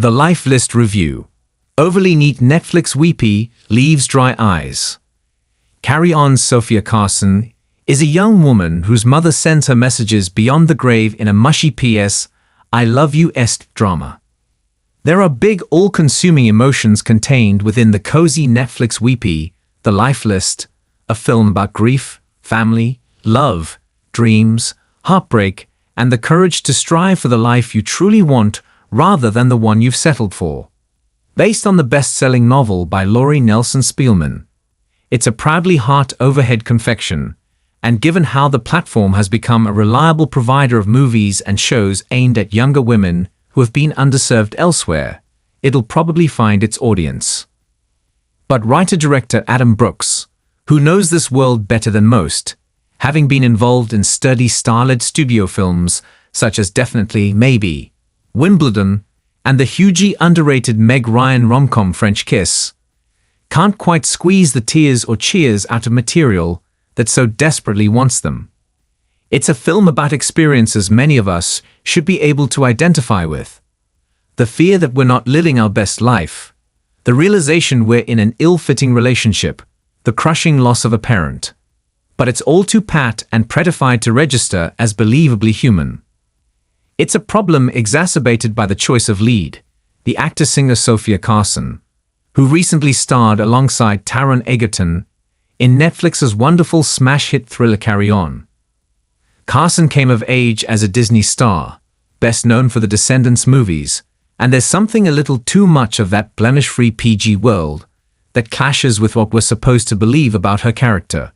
The Life List Review. Overly neat Netflix weepie leaves dry eyes. Carry On. Sofia Carson is a young woman whose mother sends her messages beyond the grave in a mushy PS, I love you-esque drama. There are big, all-consuming emotions contained within the cozy Netflix weepie, The Life List, a film about grief, family, love, dreams, heartbreak, and the courage to strive for the life you truly want rather than the one you've settled for. Based on the best-selling novel by Lori Nelson Spielman, it's a proudly heart-overhead confection, and given how the platform has become a reliable provider of movies and shows aimed at younger women who have been underserved elsewhere, it'll probably find its audience. But writer-director Adam Brooks, who knows this world better than most, having been involved in sturdy star-led studio films such as Definitely Maybe, Wimbledon, and the hugely underrated Meg Ryan romcom French Kiss, can't quite squeeze the tears or cheers out of material that so desperately wants them. It's a film about experiences many of us should be able to identify with. The fear that we're not living our best life, the realization we're in an ill-fitting relationship, the crushing loss of a parent. But it's all too pat and prettified to register as believably human. It's a problem exacerbated by the choice of lead, the actor-singer Sofia Carson, who recently starred alongside Taron Egerton in Netflix's wonderful smash hit thriller Carry On. Carson came of age as a Disney star, best known for the Descendants movies, and there's something a little too much of that blemish-free PG world that clashes with what we're supposed to believe about her character.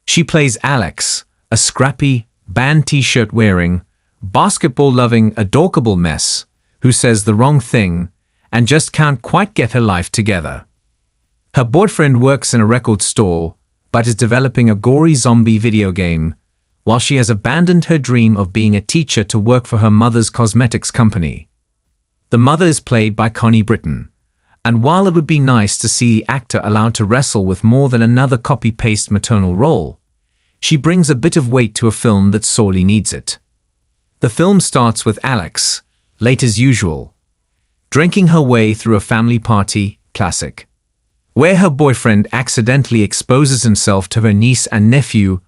She plays Alex, a scrappy, band t-shirt-wearing, basketball-loving, adorable mess who says the wrong thing and just can't quite get her life together. Her boyfriend works in a record store but is developing a gory zombie video game, while she has abandoned her dream of being a teacher to work for her mother's cosmetics company. The mother is played by Connie Britton, and while it would be nice to see the actor allowed to wrestle with more than another copy-paste maternal role, she brings a bit of weight to a film that sorely needs it. The film starts with Alex, late as usual, drinking her way through a family party, classic, where her boyfriend accidentally exposes himself to her niece and nephew,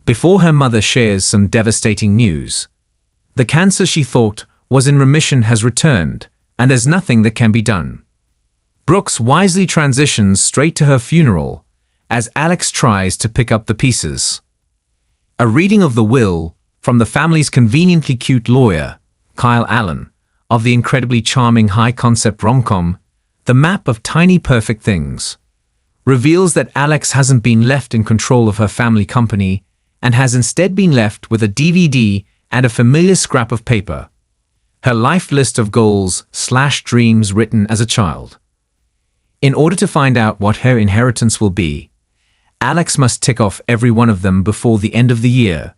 before her mother shares some devastating news. The cancer she thought was in remission has returned, and there's nothing that can be done. Brooks wisely transitions straight to her funeral as Alex tries to pick up the pieces. A reading of the will from the family's conveniently cute lawyer, Kyle Allen, of the incredibly charming high-concept rom-com, The Map of Tiny Perfect Things, reveals that Alex hasn't been left in control of her family company and has instead been left with a DVD and a familiar scrap of paper, her life list of goals/dreams written as a child. In order to find out what her inheritance will be, Alex must tick off every one of them before the end of the year,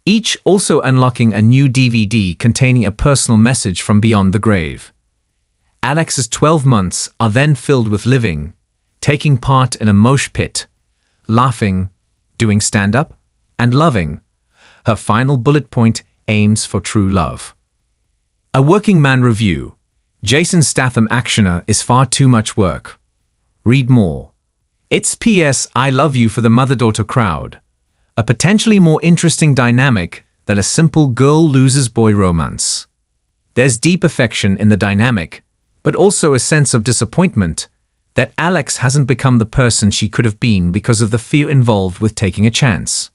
each also unlocking a new DVD containing a personal message from beyond the grave. Alex's 12 months are then filled with living, taking part in a mosh pit, laughing, doing stand-up, and loving. Her final bullet point aims for true love. A working man review. Jason Statham actioner is far too much work. Read more. It's PS I love you for the mother-daughter crowd. A potentially more interesting dynamic than a simple girl loses boy romance. There's deep affection in the dynamic, but also a sense of disappointment that Alex hasn't become the person she could have been because of the fear involved with taking a chance.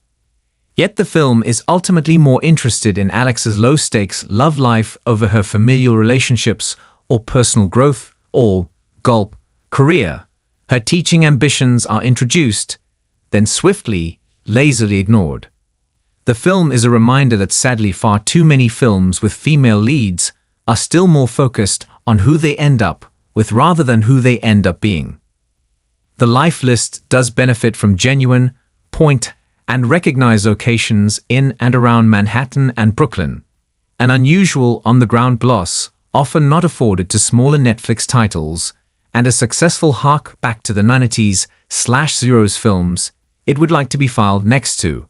Yet the film is ultimately more interested in Alex's low-stakes love life over her familial relationships or personal growth or, career. Her teaching ambitions are introduced, then swiftly, lazily ignored. The film is a reminder that sadly far too many films with female leads are still more focused on who they end up with rather than who they end up being. The Life List does benefit from genuine, point, and recognized locations in and around Manhattan and Brooklyn, an unusual on-the-ground gloss often not afforded to smaller Netflix titles, and a successful hark back to the 90s/zeros films it would like to be filed next to.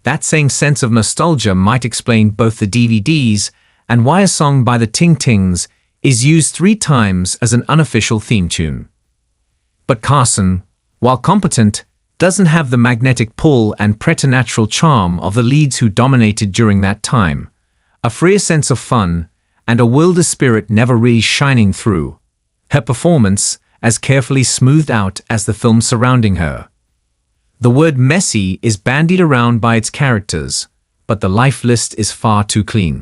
That same sense of nostalgia might explain both the DVD's and why a song by the Ting Tings is used 3 times as an unofficial theme tune. But Carson, while competent, doesn't have the magnetic pull and preternatural charm of the leads who dominated during that time. A freer sense of fun and a wilder spirit never really shining through. Her performance as carefully smoothed out as the film surrounding her. The word messy is bandied around by its characters, but the life list is far too clean.